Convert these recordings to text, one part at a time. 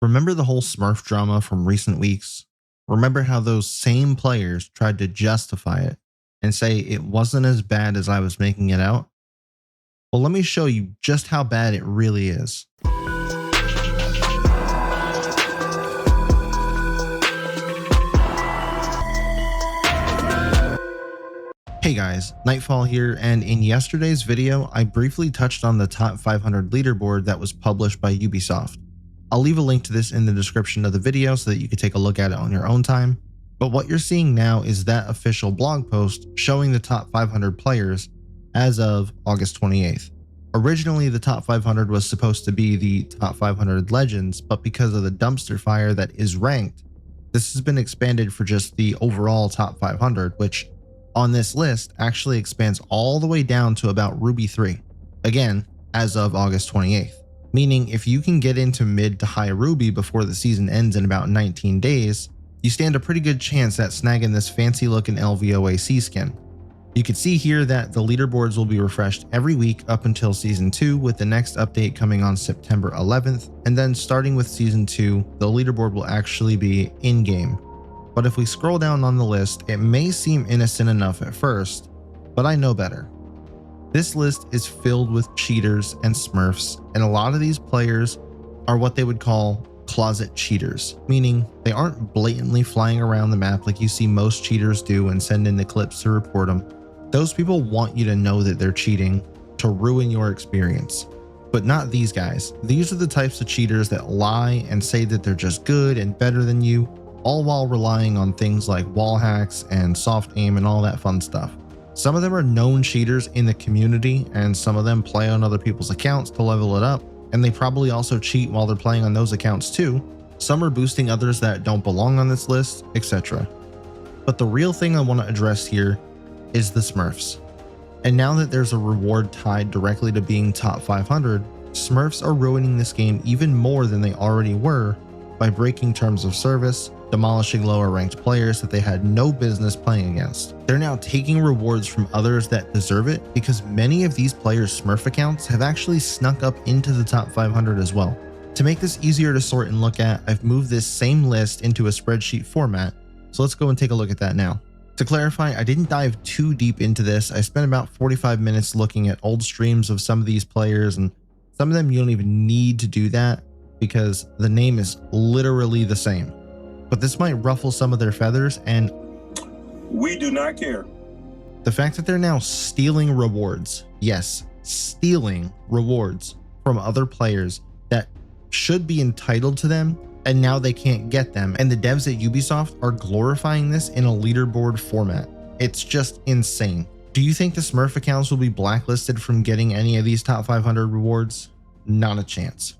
Remember the whole Smurf drama from recent weeks? Remember how those same players tried to justify it and say it wasn't as bad as I was making it out? Well, let me show you just how bad it really is. Hey guys, Nightfall here, and in yesterday's video, I briefly touched on the top 500 leaderboard that was published by Ubisoft. I'll leave a link to this in the description of the video so that you can take a look at it on your own time. But what you're seeing now is that official blog post showing the top 500 players as of August 28th. Originally, the top 500 was supposed to be the top 500 legends, but because of the dumpster fire that is ranked, this has been expanded for just the overall top 500, which on this list actually expands all the way down to about Ruby 3. Again, as of August 28th. Meaning if you can get into mid to high Ruby before the season ends in about 19 days, you stand a pretty good chance at snagging this fancy looking LVOAC skin. You can see here that the leaderboards will be refreshed every week up until season 2, with the next update coming on September 11th, and then starting with season 2, the leaderboard will actually be in-game. But if we scroll down on the list, it may seem innocent enough at first, but I know better. This list is filled with cheaters and smurfs, and a lot of these players are what they would call closet cheaters, meaning they aren't blatantly flying around the map like you see most cheaters do and send in the clips to report them. Those people want you to know that they're cheating to ruin your experience. But not these guys. These are the types of cheaters that lie and say that they're just good and better than you, all while relying on things like wall hacks and soft aim and all that fun stuff. Some of them are known cheaters in the community, and some of them play on other people's accounts to level it up, and they probably also cheat while they're playing on those accounts too. Some are boosting others that don't belong on this list, etc. But the real thing I want to address here is the Smurfs. And now that there's a reward tied directly to being top 500, Smurfs are ruining this game even more than they already were by breaking terms of service, demolishing lower ranked players that they had no business playing against. They're now taking rewards from others that deserve it because many of these players' Smurf accounts have actually snuck up into the top 500 as well. To make this easier to sort and look at, I've moved this same list into a spreadsheet format, so let's go and take a look at that now. To clarify, I didn't dive too deep into this. I spent about 45 minutes looking at old streams of some of these players, and some of them you don't even need to do that because the name is literally the same. But this might ruffle some of their feathers, and we do not care. The fact that they're now stealing rewards, yes, stealing rewards from other players that should be entitled to them, and now they can't get them, and the devs at Ubisoft are glorifying this in a leaderboard format. It's just insane. Do you think the Smurf accounts will be blacklisted from getting any of these top 500 rewards? Not a chance.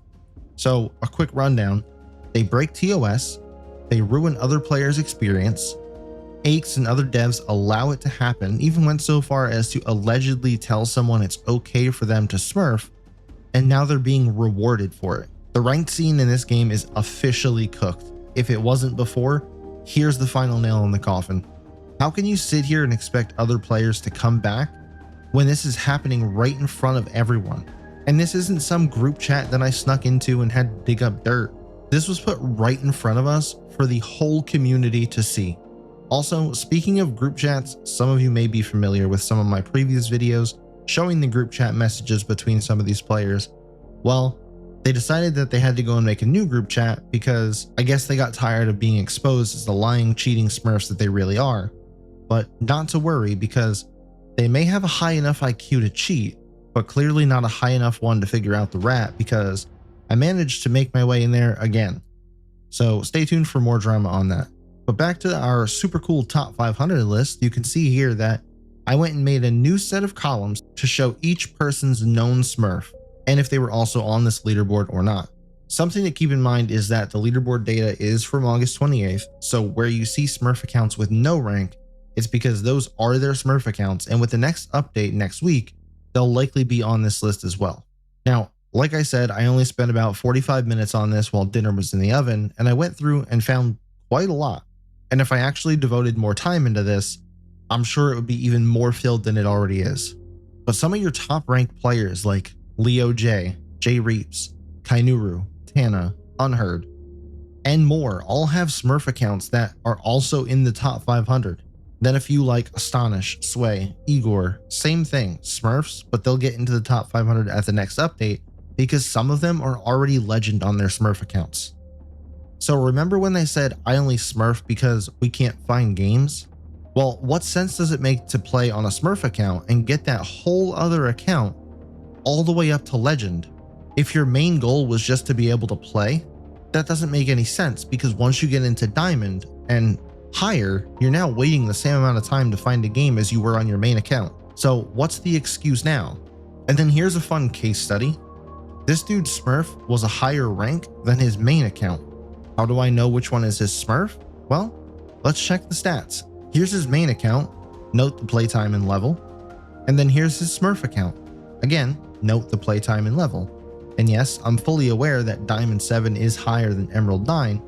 So a quick rundown: they break TOS, they ruin other players' experience, Aches and other devs allow it to happen, even went so far as to allegedly tell someone it's okay for them to Smurf, and now they're being rewarded for it. The ranked scene in this game is officially cooked. If it wasn't before, here's the final nail in the coffin. How can you sit here and expect other players to come back when this is happening right in front of everyone? And this isn't some group chat that I snuck into and had to dig up dirt. This was put right in front of us for the whole community to see. Also, speaking of group chats, some of you may be familiar with some of my previous videos showing the group chat messages between some of these players. Well, they decided that they had to go and make a new group chat because I guess they got tired of being exposed as the lying, cheating Smurfs that they really are. But not to worry, because they may have a high enough IQ to cheat, but clearly not a high enough one to figure out the rat, because I managed to make my way in there again. So stay tuned for more drama on that. But back to our super cool top 500 list, you can see here that I went and made a new set of columns to show each person's known Smurf, and if they were also on this leaderboard or not. Something to keep in mind is that the leaderboard data is from August 28th, so where you see Smurf accounts with no rank, it's because those are their Smurf accounts, and with the next update next week, they'll likely be on this list as well. Now, like I said, I only spent about 45 minutes on this while dinner was in the oven, and I went through and found quite a lot. And if I actually devoted more time into this, I'm sure it would be even more filled than it already is. But some of your top ranked players like Leo J, Jay Reeps, Kainuru, Tana, Unheard, and more all have Smurf accounts that are also in the top 500. Then a few like Astonish, Sway, Igor, same thing, Smurfs, but they'll get into the top 500 at the next update because some of them are already legend on their Smurf accounts. So remember when they said I only Smurf because we can't find games? Well, what sense does it make to play on a Smurf account and get that whole other account all the way up to legend? If your main goal was just to be able to play, that doesn't make any sense because once you get into diamond and higher, you're now waiting the same amount of time to find a game as you were on your main account. So what's the excuse now? And then here's a fun case study. This dude Smurf was a higher rank than his main account. How do I know which one is his Smurf? Well, let's check the stats. Here's his main account, note the playtime and level. And then here's his Smurf account. Again, note the playtime and level. And yes, I'm fully aware that Diamond 7 is higher than Emerald 9,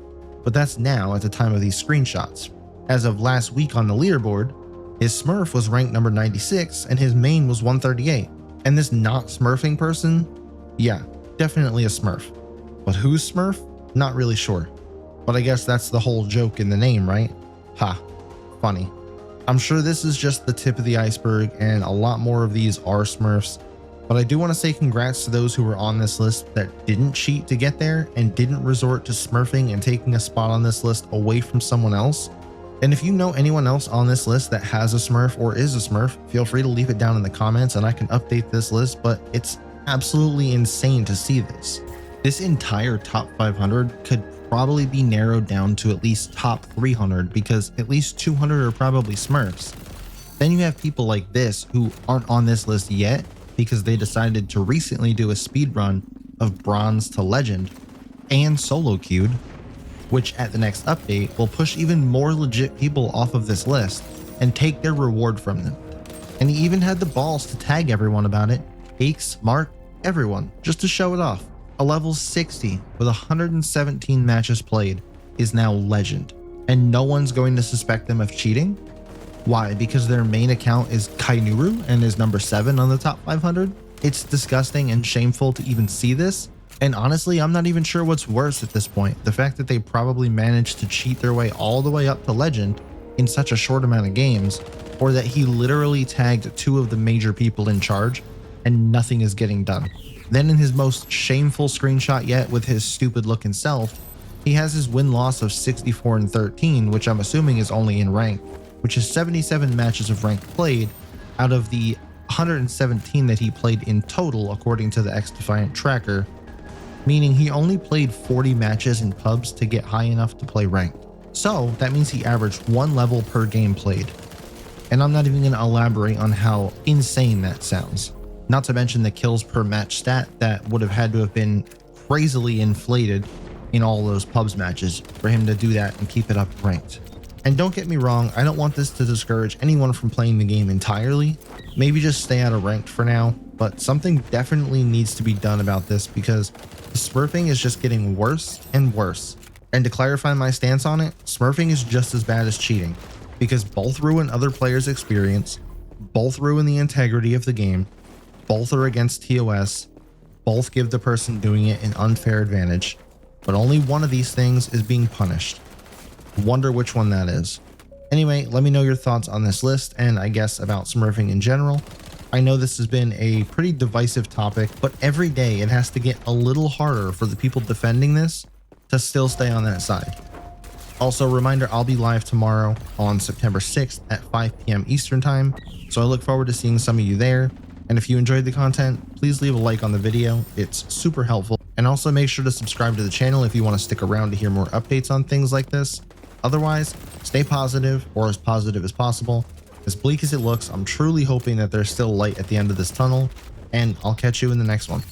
but that's now at the time of these screenshots. As of last week on the leaderboard, his Smurf was ranked number 96 and his main was 138. And this not Smurfing person, yeah, definitely a Smurf. But who's Smurf? Not really sure. But I guess that's the whole joke in the name, right? Ha, funny. I'm sure this is just the tip of the iceberg and a lot more of these are Smurfs. But I do want to say congrats to those who were on this list that didn't cheat to get there and didn't resort to smurfing and taking a spot on this list away from someone else. And if you know anyone else on this list that has a Smurf or is a Smurf, feel free to leave it down in the comments and I can update this list, but it's absolutely insane to see this. This entire top 500 could probably be narrowed down to at least top 300 because at least 200 are probably Smurfs. Then you have people like this who aren't on this list yet because they decided to recently do a speed run of bronze to legend and solo queued, which at the next update will push even more legit people off of this list and take their reward from them. And he even had the balls to tag everyone about it, Aches, Mark, everyone, just to show it off. A level 60 with 117 matches played is now legend, and no one's going to suspect them of cheating. Why? Because their main account is Kainuru and is number 7 on the top 500? It's disgusting and shameful to even see this. And honestly, I'm not even sure what's worse at this point. The fact that they probably managed to cheat their way all the way up to legend in such a short amount of games, or that he literally tagged 2 of the major people in charge and nothing is getting done. Then in his most shameful screenshot yet with his stupid looking self, he has his win-loss of 64 and 13, which I'm assuming is only in rank, which is 77 matches of rank played out of the 117 that he played in total according to the XDefiant tracker, meaning he only played 40 matches in pubs to get high enough to play ranked. So that means he averaged 1 level per game played. And I'm not even going to elaborate on how insane that sounds. Not to mention the kills per match stat that would have had to have been crazily inflated in all those pubs matches for him to do that and keep it up ranked. And don't get me wrong, I don't want this to discourage anyone from playing the game entirely. Maybe just stay out of ranked for now, but something definitely needs to be done about this because the smurfing is just getting worse and worse. And to clarify my stance on it, smurfing is just as bad as cheating because both ruin other players' experience, both ruin the integrity of the game, both are against TOS, both give the person doing it an unfair advantage, but only one of these things is being punished. Wonder which one that is. Anyway, let me know your thoughts on this list and I guess about smurfing in general. I know this has been a pretty divisive topic, but every day it has to get a little harder for the people defending this to still stay on that side. Also, reminder, I'll be live tomorrow on September 6th at 5 p.m. Eastern time, so I look forward to seeing some of you there. And if you enjoyed the content, please leave a like on the video. It's super helpful. And also make sure to subscribe to the channel if you want to stick around to hear more updates on things like this. Otherwise, stay positive or as positive as possible. As bleak as it looks, I'm truly hoping that there's still light at the end of this tunnel, and I'll catch you in the next one.